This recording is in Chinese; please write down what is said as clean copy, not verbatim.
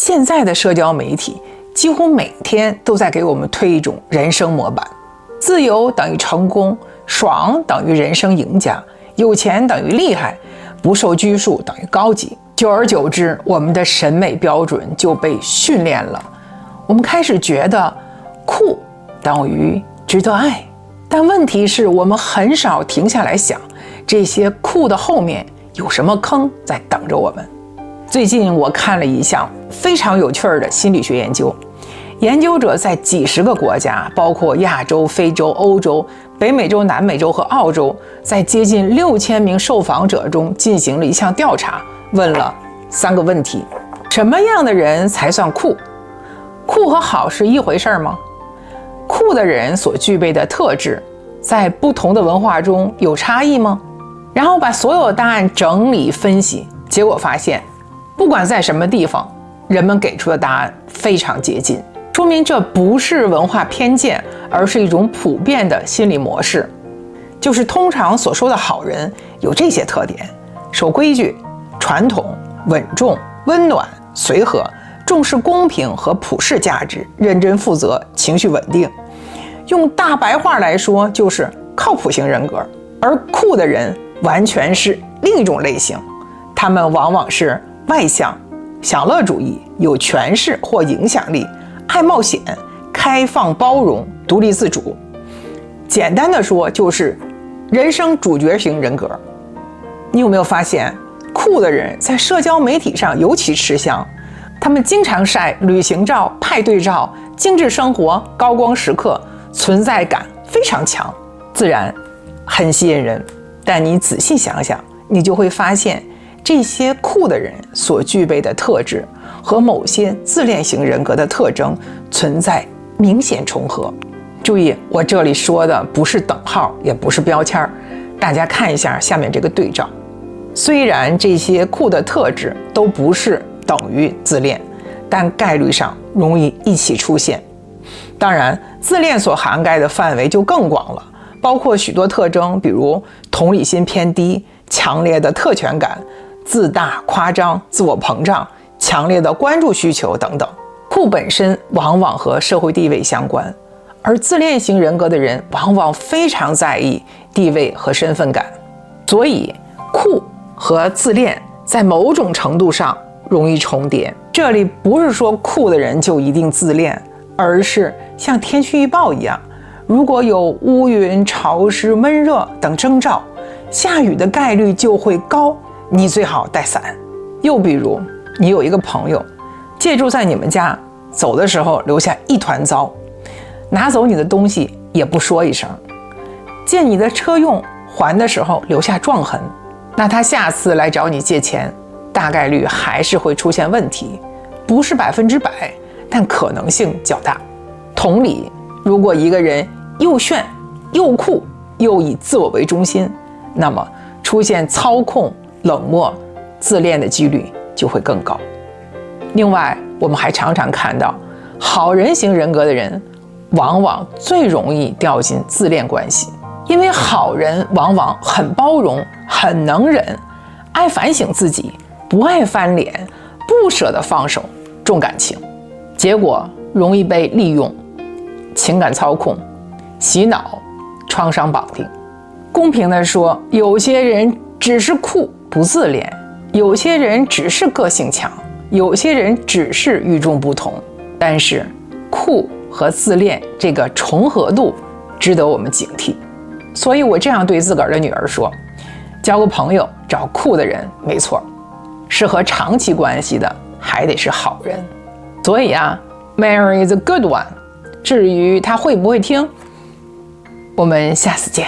现在的社交媒体几乎每天都在给我们推一种人生模板：自由等于成功，爽等于人生赢家，有钱等于厉害，不受拘束等于高级。久而久之，我们的审美标准就被训练了。我们开始觉得酷等于值得爱，但问题是我们很少停下来想，这些酷的后面有什么坑在等着我们。最近我看了一项非常有趣的心理学研究，研究者在几十个国家，包括亚洲、非洲、欧洲、北美洲、南美洲和澳洲，在接近6000名受访者中进行了一项调查，问了3个问题：什么样的人才算酷？酷和好是一回事吗？酷的人所具备的特质，在不同的文化中有差异吗？然后把所有答案整理分析，结果发现，不管在什么地方，人们给出的答案非常接近，说明这不是文化偏见，而是一种普遍的心理模式。就是通常所说的好人有这些特点：守规矩、传统、稳重、温暖、随和，重视公平和普世价值，认真负责，情绪稳定。用大白话来说，就是靠谱型人格。而酷的人完全是另一种类型，他们往往是外向、享乐主义、有权势或影响力、爱冒险、开放包容、独立自主。简单的说，就是人生主角型人格。你有没有发现，酷的人在社交媒体上尤其吃香？他们经常晒旅行照、派对照、精致生活、高光时刻，存在感非常强，自然很吸引人。但你仔细想想，你就会发现，这些酷的人所具备的特质和某些自恋型人格的特征存在明显重合。注意，我这里说的不是等号，也不是标签，大家看一下下面这个对照。虽然这些酷的特质都不是等于自恋，但概率上容易一起出现。当然，自恋所涵盖的范围就更广了，包括许多特征，比如同理心偏低、强烈的特权感、自大、夸张、自我膨胀、强烈的关注需求等等。酷本身往往和社会地位相关，而自恋型人格的人往往非常在意地位和身份感，所以酷和自恋在某种程度上容易重叠。这里不是说酷的人就一定自恋，而是像天气预报一样，如果有乌云、潮湿、闷热等征兆，下雨的概率就会高，你最好带伞。又比如，你有一个朋友借住在你们家，走的时候留下一团糟，拿走你的东西也不说一声，借你的车用，还的时候留下撞痕，那他下次来找你借钱，大概率还是会出现问题，不是100%，但可能性较大。同理，如果一个人又炫又酷又以自我为中心，那么出现操控、冷漠、自恋的几率就会更高。另外，我们还常常看到，好人型人格的人往往最容易掉进自恋关系，因为好人往往很包容、很能忍，爱反省自己，不爱翻脸，不舍得放手，重感情，结果容易被利用、情感操控、洗脑、创伤绑定。公平地说，有些人只是酷不自恋，有些人只是个性强，有些人只是与众不同，但是酷和自恋这个重合度值得我们警惕。所以我这样对自个儿的女儿说，交个朋友找酷的人没错，适合长期关系的还得是好人。所以Mary is a good one， 至于他会不会听，我们下次见。